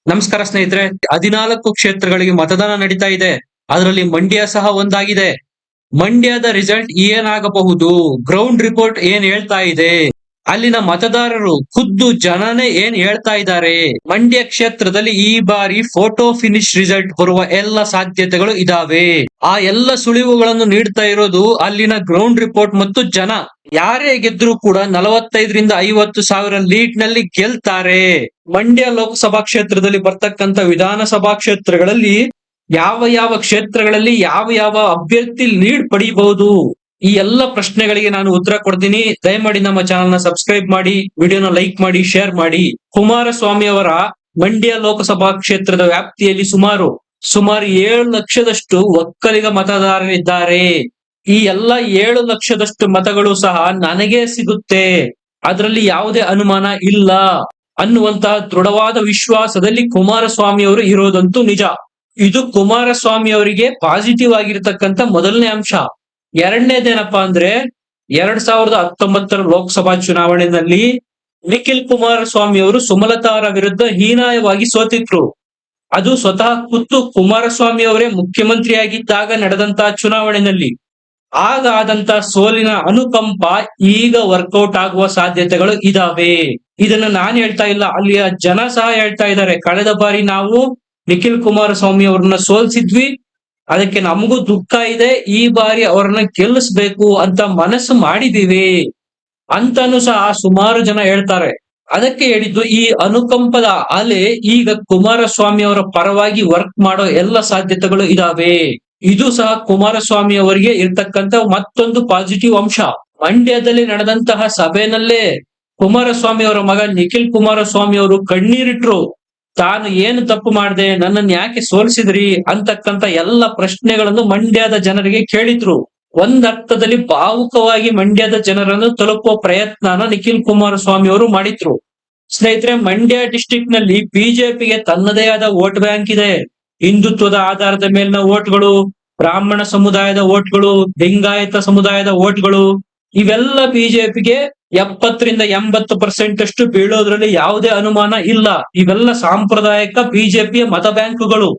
ನಮಸ್ಕಾರ ಸ್ನೇಹಿತರೆ. 14 ಕ್ಷೇತ್ರಗಳಿಗೆ ಮತದಾನ ನಡೀತಾ ಇದೆ. ಅದರಲ್ಲಿ ಮಂಡ್ಯ ಸಹ ಒಂದಾಗಿದೆ. ಮಂಡ್ಯದ ರಿಸಲ್ಟ್ ಏನಾಗಬಹುದು? ಗ್ರೌಂಡ್ ರಿಪೋರ್ಟ್ ಏನ್ ಹೇಳ್ತಾ ಇದೆ? ಅಲ್ಲಿನ ಮತದಾರರು ಖುದ್ದು ಜನನೇ ಏನ್ ಹೇಳ್ತಾ ಇದ್ದಾರೆ? ಮಂಡ್ಯ ಕ್ಷೇತ್ರದಲ್ಲಿ ಈ ಬಾರಿ ಫೋಟೋ ಫಿನಿಶ್ ರಿಸಲ್ಟ್ ಬರುವ ಎಲ್ಲ ಸಾಧ್ಯತೆಗಳು ಇದಾವೆ. ಆ ಎಲ್ಲ ಸುಳಿವುಗಳನ್ನು ನೀಡ್ತಾ ಇರೋದು ಅಲ್ಲಿನ ಗ್ರೌಂಡ್ ರಿಪೋರ್ಟ್ ಮತ್ತು ಜನ. ಯಾರೇ ಗೆದ್ರೂ ಕೂಡ 45ರಿಂದ 50,000 ಲೀಡ್ ನಲ್ಲಿ ಗೆಲ್ತಾರೆ. ಮಂಡ್ಯ ಲೋಕಸಭಾ ಕ್ಷೇತ್ರದಲ್ಲಿ ಬರ್ತಕ್ಕಂತ ವಿಧಾನಸಭಾ ಕ್ಷೇತ್ರಗಳಲ್ಲಿ ಯಾವ ಯಾವ ಕ್ಷೇತ್ರಗಳಲ್ಲಿ ಯಾವ ಯಾವ ಅಭ್ಯರ್ಥಿ ಲೀಡ್ ಪಡಿಬಹುದು, ಈ ಎಲ್ಲ ಪ್ರಶ್ನೆಗಳಿಗೆ ನಾನು ಉತ್ತರ ಕೊಡ್ತೀನಿ. ದಯಮಾಡಿ ನಮ್ಮ ಚಾನಲ್ ನ ಸಬ್ಸ್ಕ್ರೈಬ್ ಮಾಡಿ, ವಿಡಿಯೋನ ಲೈಕ್ ಮಾಡಿ, ಶೇರ್ ಮಾಡಿ. ಕುಮಾರಸ್ವಾಮಿ ಅವರ ಮಂಡ್ಯ ಲೋಕಸಭಾ ಕ್ಷೇತ್ರದ ವ್ಯಾಪ್ತಿಯಲ್ಲಿ ಸುಮಾರು 7 ಲಕ್ಷದಷ್ಟು ಒಕ್ಕಲಿಗ ಮತದಾರರಿದ್ದಾರೆ. ಈ ಎಲ್ಲ 7 ಲಕ್ಷದಷ್ಟು ಮತಗಳು ಸಹ ನನಗೆ ಸಿಗುತ್ತೆ, ಅದರಲ್ಲಿ ಯಾವುದೇ ಅನುಮಾನ ಇಲ್ಲ ಅನ್ನುವಂತಹ ದೃಢವಾದ ವಿಶ್ವಾಸದಲ್ಲಿ ಕುಮಾರಸ್ವಾಮಿ ಅವರು ಇರೋದಂತೂ ನಿಜ. ಇದು ಕುಮಾರಸ್ವಾಮಿ ಅವರಿಗೆ ಪಾಸಿಟಿವ್ ಆಗಿರತಕ್ಕಂತ ಮೊದಲನೇ ಅಂಶ. ಎರಡನೇದೇನಪ್ಪಾ ಅಂದ್ರೆ 2019 ಲೋಕಸಭಾ ಚುನಾವಣೆಯಲ್ಲಿ ನಿಖಿಲ್ ಕುಮಾರಸ್ವಾಮಿ ಅವರು ಸುಮಲತಾ ಅವರ ವಿರುದ್ಧ ಹೀನಾಯವಾಗಿ ಸೋತಿದ್ರು. ಅದು ಸ್ವತಃ ಖುದ್ದು ಕುಮಾರಸ್ವಾಮಿ ಅವರೇ ಮುಖ್ಯಮಂತ್ರಿಯಾಗಿದ್ದಾಗ ನಡೆದಂತಹ ಚುನಾವಣೆಯಲ್ಲಿ. ಆಗ ಆದಂತ ಸೋಲಿನ ಅನುಕಂಪ ಈಗ ವರ್ಕೌಟ್ ಆಗುವ ಸಾಧ್ಯತೆಗಳು ಇದಾವೆ. ಇದನ್ನ ನಾನು ಹೇಳ್ತಾ ಇಲ್ಲ, ಅಲ್ಲಿಯ ಜನ ಸಹ ಹೇಳ್ತಾ ಇದ್ದಾರೆ. ಕಳೆದ ಬಾರಿ ನಾವು ನಿಖಿಲ್ ಕುಮಾರಸ್ವಾಮಿ ಅವ್ರನ್ನ ಸೋಲ್ಸಿದ್ವಿ, ಅದಕ್ಕೆ ನಮಗೂ ದುಃಖ ಇದೆ. ಈ ಬಾರಿ ಅವರನ್ನ ಗೆಲ್ಲಿಸ್ಬೇಕು ಅಂತ ಮನಸ್ಸು ಮಾಡಿದೀವಿ ಅಂತಾನು ಸಹ ಸುಮಾರು ಜನ ಹೇಳ್ತಾರೆ. ಅದಕ್ಕೆ ಹೇಳಿದ್ದು, ಈ ಅನುಕಂಪದ ಅಲೆ ಈಗ ಕುಮಾರಸ್ವಾಮಿ ಅವರ ಪರವಾಗಿ ವರ್ಕ್ ಮಾಡೋ ಎಲ್ಲ ಸಾಧ್ಯತೆಗಳು ಇದಾವೆ. ಇದು ಸಹ ಕುಮಾರಸ್ವಾಮಿ ಅವರಿಗೆ ಇರ್ತಕ್ಕಂತ ಮತ್ತೊಂದು ಪಾಸಿಟಿವ್ ಅಂಶ. ಮಂಡ್ಯದಲ್ಲಿ ನಡೆದಂತಹ ಸಭೆನಲ್ಲೇ ಕುಮಾರಸ್ವಾಮಿ ಅವರ ಮಗ ನಿಖಿಲ್ ಕುಮಾರಸ್ವಾಮಿ ಅವರು ಕಣ್ಣೀರಿಟ್ರು. ತಾನು ಏನು ತಪ್ಪು ಮಾಡಿದೆ, ನನ್ನನ್ನು ಯಾಕೆ ಸೋಲಿಸಿದ್ರಿ ಅಂತಕ್ಕಂತ ಎಲ್ಲ ಪ್ರಶ್ನೆಗಳನ್ನು ಮಂಡ್ಯದ ಜನರಿಗೆ ಕೇಳಿದ್ರು. ಒಂದರ್ಥದಲ್ಲಿ ಭಾವುಕವಾಗಿ ಮಂಡ್ಯದ ಜನರನ್ನು ತಲುಪುವ ಪ್ರಯತ್ನನ ನಿಖಿಲ್ ಕುಮಾರಸ್ವಾಮಿ ಅವರು ಮಾಡಿದ್ರು. ಸ್ನೇಹಿತರೆ, ಮಂಡ್ಯ ಡಿಸ್ಟಿಕ್ ನಲ್ಲಿ ಬಿಜೆಪಿಗೆ ತನ್ನದೇ ಆದ ವೋಟ್ ಬ್ಯಾಂಕ್ ಇದೆ. ಹಿಂದುತ್ವದ ಆಧಾರದ ಮೇಲಿನ ವೋಟ್ಗಳು, ಬ್ರಾಹ್ಮಣ ಸಮುದಾಯದ ವೋಟ್ಗಳು, ಲಿಂಗಾಯತ ಸಮುದಾಯದ ವೋಟ್ಗಳು, ಇವೆಲ್ಲ ಬಿಜೆಪಿಗೆ 70ರಿಂದ 80% ಅಷ್ಟು ಬೀಳೋದ್ರಲ್ಲಿ ಯಾವುದೇ ಅನುಮಾನ ಇಲ್ಲ. ಇವೆಲ್ಲ ಸಾಂಪ್ರದಾಯಿಕ ಬಿಜೆಪಿಯ ಮತ ಬ್ಯಾಂಕುಗಳು.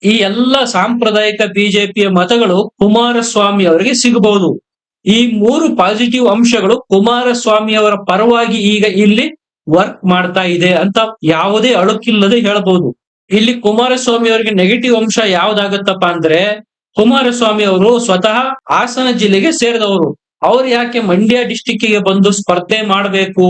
ಈ ಎಲ್ಲ ಸಾಂಪ್ರದಾಯಿಕ ಬಿಜೆಪಿಯ ಮತಗಳು ಕುಮಾರಸ್ವಾಮಿ ಅವರಿಗೆ ಸಿಗಬಹುದು. ಈ 3 ಪಾಸಿಟಿವ್ ಅಂಶಗಳು ಕುಮಾರಸ್ವಾಮಿ ಅವರ ಪರವಾಗಿ ಈಗ ಇಲ್ಲಿ ವರ್ಕ್ ಮಾಡ್ತಾ ಇದೆ ಅಂತ ಯಾವುದೇ ಅಳುಕಿಲ್ಲದೆ ಹೇಳಬಹುದು. ಇಲ್ಲಿ ಕುಮಾರಸ್ವಾಮಿ ಅವರಿಗೆ ನೆಗೆಟಿವ್ ಅಂಶ ಯಾವ್ದಾಗತ್ತಪ್ಪ ಅಂದ್ರೆ, ಕುಮಾರಸ್ವಾಮಿ ಅವರು ಸ್ವತಃ ಹಾಸನ ಜಿಲ್ಲೆಗೆ ಸೇರಿದವರು. ಅವ್ರು ಯಾಕೆ ಮಂಡ್ಯ ಡಿಸ್ಟಿಕ್ಗೆ ಬಂದು ಸ್ಪರ್ಧೆ ಮಾಡಬೇಕು?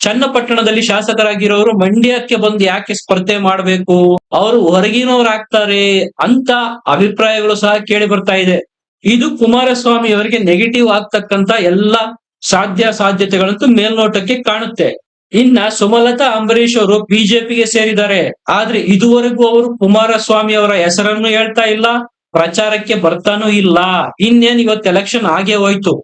ಚನ್ನಪಟ್ಟಣದಲ್ಲಿ ಶಾಸಕರಾಗಿರೋರು ಮಂಡ್ಯಕ್ಕೆ ಬಂದು ಯಾಕೆ ಸ್ಪರ್ಧೆ ಮಾಡಬೇಕು? ಅವರು ಹೊರಗಿನವರಾಗ್ತಾರೆ ಅಂತ ಅಭಿಪ್ರಾಯಗಳು ಸಹ ಕೇಳಿ ಬರ್ತಾ ಇದೆ. ಇದು ಕುಮಾರಸ್ವಾಮಿ ಅವರಿಗೆ ನೆಗೆಟಿವ್ ಆಗ್ತಕ್ಕಂತ ಎಲ್ಲ ಸಾಧ್ಯತೆಗಳಂತೂ ಮೇಲ್ನೋಟಕ್ಕೆ ಕಾಣುತ್ತೆ. ಇನ್ನ ಸುಮಲತಾ ಅಂಬರೀಶ್ ಅವರು ಬಿಜೆಪಿಗೆ ಸೇರಿದ್ದಾರೆ. ಆದ್ರೆ ಇದುವರೆಗೂ ಅವರು ಕುಮಾರಸ್ವಾಮಿ ಅವರ ಹೆಸರನ್ನು ಹೇಳ್ತಾ ಇಲ್ಲ, ಪ್ರಚಾರಕ್ಕೆ ಬರ್ತಾನೂ ಇಲ್ಲ. ಇನ್ನೇನ್ ಇವತ್ತು ಎಲೆಕ್ಷನ್ ಆಗೇ ಹೋಯ್ತು.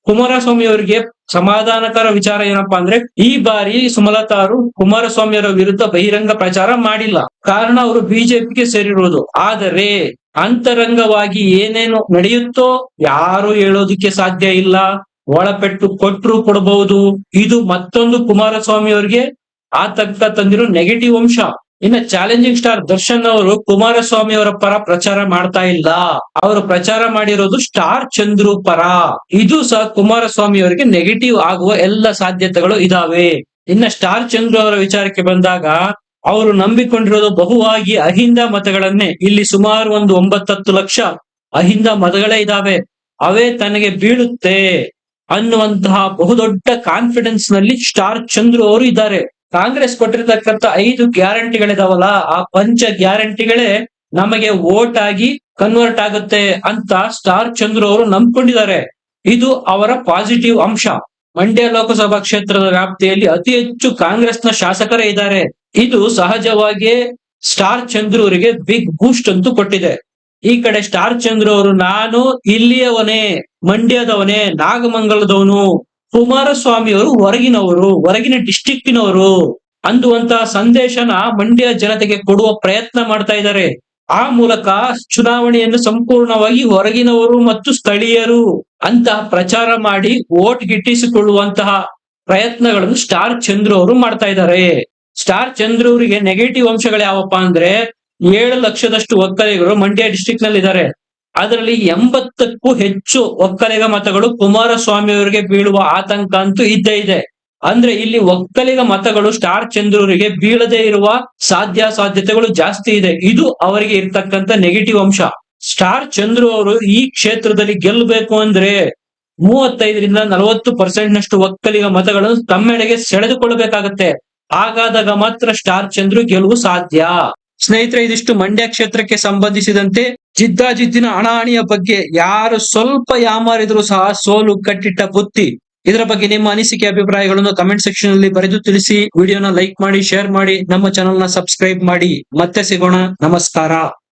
ಕುಮಾರಸ್ವಾಮಿ ಅವರಿಗೆ ಸಮಾಧಾನಕರ ವಿಚಾರ ಏನಪ್ಪಾ ಅಂದ್ರೆ, ಈ ಬಾರಿ ಸುಮಲತಾ ಅವರು ಕುಮಾರಸ್ವಾಮಿ ಅವರ ವಿರುದ್ಧ ಬಹಿರಂಗ ಪ್ರಚಾರ ಮಾಡಿಲ್ಲ. ಕಾರಣ ಅವರು ಬಿಜೆಪಿಗೆ ಸೇರಿರುವುದು. ಆದರೆ ಅಂತರಂಗವಾಗಿ ಏನೇನು ನಡೆಯುತ್ತೋ ಯಾರು ಹೇಳೋದಿಕ್ಕೆ ಸಾಧ್ಯ ಇಲ್ಲ. ಒಳಪೆಟ್ಟು ಕೊಟ್ರು ಕೊಡಬಹುದು. ಇದು ಮತ್ತೊಂದು ಕುಮಾರಸ್ವಾಮಿ ಅವರಿಗೆ ಆತಂಕ ತಂದಿರೋ ನೆಗೆಟಿವ್ ಅಂಶ. ಇನ್ನ ಚಾಲೆಂಜಿಂಗ್ ಸ್ಟಾರ್ ದರ್ಶನ್ ಅವರು ಕುಮಾರಸ್ವಾಮಿ ಅವರ ಪರ ಪ್ರಚಾರ ಮಾಡ್ತಾ ಇಲ್ಲ. ಅವರು ಪ್ರಚಾರ ಮಾಡಿರೋದು ಸ್ಟಾರ್ ಚಂದ್ರು ಪರ. ಇದು ಸಹ ಕುಮಾರಸ್ವಾಮಿ ಅವರಿಗೆ ನೆಗೆಟಿವ್ ಆಗುವ ಎಲ್ಲ ಸಾಧ್ಯತೆಗಳು ಇದಾವೆ. ಇನ್ನ ಸ್ಟಾರ್ ಚಂದ್ರು ಅವರ ವಿಚಾರಕ್ಕೆ ಬಂದಾಗ, ಅವರು ನಂಬಿಕೊಂಡಿರೋದು ಬಹುವಾಗಿ ಅಹಿಂದ ಮತಗಳನ್ನೇ. ಇಲ್ಲಿ ಸುಮಾರು ಒಂದು 9-10 ಲಕ್ಷ ಅಹಿಂದ ಮತಗಳೇ ಇದಾವೆ. ಅವೇ ತನಗೆ ಬೀಳುತ್ತೆ ಅನ್ನುವಂತಹ ಬಹುದೊಡ್ಡ ಕಾನ್ಫಿಡೆನ್ಸ್ ನಲ್ಲಿ ಸ್ಟಾರ್ ಚಂದ್ರು ಅವರು ಇದ್ದಾರೆ. ಕಾಂಗ್ರೆಸ್ ಕೊಟ್ಟಿರ್ತಕ್ಕಂಥ 5 ಗ್ಯಾರಂಟಿಗಳಿದಾವಲ್ಲ, ಆ ಪಂಚ ಗ್ಯಾರಂಟಿಗಳೇ ನಮಗೆ ವೋಟ್ ಆಗಿ ಕನ್ವರ್ಟ್ ಆಗುತ್ತೆ ಅಂತ ಸ್ಟಾರ್ ಚಂದ್ರು ಅವರು ನಂಬ್ಕೊಂಡಿದ್ದಾರೆ. ಇದು ಅವರ ಪಾಸಿಟಿವ್ ಅಂಶ. ಮಂಡ್ಯ ಲೋಕಸಭಾ ಕ್ಷೇತ್ರದ ವ್ಯಾಪ್ತಿಯಲ್ಲಿ ಅತಿ ಹೆಚ್ಚು ಕಾಂಗ್ರೆಸ್ನ ಶಾಸಕರೇ ಇದ್ದಾರೆ. ಇದು ಸಹಜವಾಗಿ ಸ್ಟಾರ್ ಚಂದ್ರು ಅವರಿಗೆ ಬಿಗ್ ಬೂಸ್ಟ್ ಅಂತೂ ಕೊಟ್ಟಿದೆ. ಈ ಕಡೆ ಸ್ಟಾರ್ ಚಂದ್ರು ಅವರು, ನಾನು ಇಲ್ಲಿಯವನೇ, ಮಂಡ್ಯದವನೇ, ನಾಗಮಂಗಲದವನು, ಕುಮಾರಸ್ವಾಮಿ ಅವರು ಹೊರಗಿನ ಡಿಸ್ಟಿಕ್ನವರು ಅನ್ನುವಂತಹ ಸಂದೇಶನ ಮಂಡ್ಯ ಜನತೆಗೆ ಕೊಡುವ ಪ್ರಯತ್ನ ಮಾಡ್ತಾ ಇದ್ದಾರೆ. ಆ ಮೂಲಕ ಚುನಾವಣೆಯನ್ನು ಸಂಪೂರ್ಣವಾಗಿ ಹೊರಗಿನವರು ಮತ್ತು ಸ್ಥಳೀಯರು ಅಂತ ಪ್ರಚಾರ ಮಾಡಿ ವೋಟ್ ಗಿಟ್ಟಿಸಿಕೊಳ್ಳುವಂತಹ ಪ್ರಯತ್ನಗಳನ್ನು ಸ್ಟಾರ್ ಚಂದ್ರು ಅವರು ಮಾಡ್ತಾ ಇದ್ದಾರೆ. ಸ್ಟಾರ್ ಚಂದ್ರು ಅವರಿಗೆ ನೆಗೆಟಿವ್ ಅಂಶಗಳು ಯಾವಪ್ಪ ಅಂದ್ರೆ 7 ಲಕ್ಷದಷ್ಟು ಒಕ್ಕಲಿಗರು ಮಂಡ್ಯ ಡಿಸ್ಟ್ರಿಕ್ಟ್ ನಲ್ಲಿ ಇದ್ದಾರೆ. ಅದರಲ್ಲಿ 80ಕ್ಕೂ ಹೆಚ್ಚು ಒಕ್ಕಲಿಗ ಮತಗಳು ಕುಮಾರಸ್ವಾಮಿ ಅವರಿಗೆ ಬೀಳುವ ಆತಂಕ ಅಂತೂ ಇದ್ದೇ ಇದೆ. ಅಂದ್ರೆ ಇಲ್ಲಿ ಒಕ್ಕಲಿಗ ಮತಗಳು ಸ್ಟಾರ್ ಚಂದ್ರೂರಿಗೆ ಬೀಳದೇ ಇರುವ ಸಾಧ್ಯತೆಗಳು ಜಾಸ್ತಿ ಇದೆ. ಇದು ಅವರಿಗೆ ಇರ್ತಕ್ಕಂತ ನೆಗೆಟಿವ್ ಅಂಶ. ಸ್ಟಾರ್ ಚಂದ್ರು ಅವರು ಈ ಕ್ಷೇತ್ರದಲ್ಲಿ ಗೆಲ್ಲಬೇಕು ಅಂದ್ರೆ 35-40% ನಷ್ಟು ಒಕ್ಕಲಿಗ ಮತಗಳನ್ನು ತಮ್ಮೆಡೆಗೆ ಸೆಳೆದುಕೊಳ್ಳಬೇಕಾಗತ್ತೆ. ಹಾಗಾದಾಗ ಮಾತ್ರ ಸ್ಟಾರ್ ಚಂದ್ರು ಗೆಲುವು ಸಾಧ್ಯ. ಸ್ನೇಹಿತರೆ, ಇದಿಷ್ಟು ಮಂಡ್ಯ ಕ್ಷೇತ್ರಕ್ಕೆ ಸಂಬಂಧಿಸಿದಂತೆ ಜಿದ್ದಾಜಿದ್ದಿನ ಹಣಾಹಣಿಯ ಬಗ್ಗೆ. ಯಾರು ಸ್ವಲ್ಪ ಯಾಮಾರಿದ್ರು ಸಹ ಸೋಲು ಕಟ್ಟಿಟ್ಟ ಬುತ್ತಿ. ಇದರ ಬಗ್ಗೆ ನಿಮ್ಮ ಅನಿಸಿಕೆ ಅಭಿಪ್ರಾಯಗಳನ್ನು ಕಮೆಂಟ್ ಸೆಕ್ಷನ್ ಅಲ್ಲಿ ಬರೆದು ತಿಳಿಸಿ. ವಿಡಿಯೋನ ಲೈಕ್ ಮಾಡಿ, ಶೇರ್ ಮಾಡಿ, ನಮ್ಮ ಚಾನೆಲ್ ನ ಸಬ್ಸ್ಕ್ರೈಬ್ ಮಾಡಿ. ಮತ್ತೆ ಸಿಗೋಣ. ನಮಸ್ಕಾರ.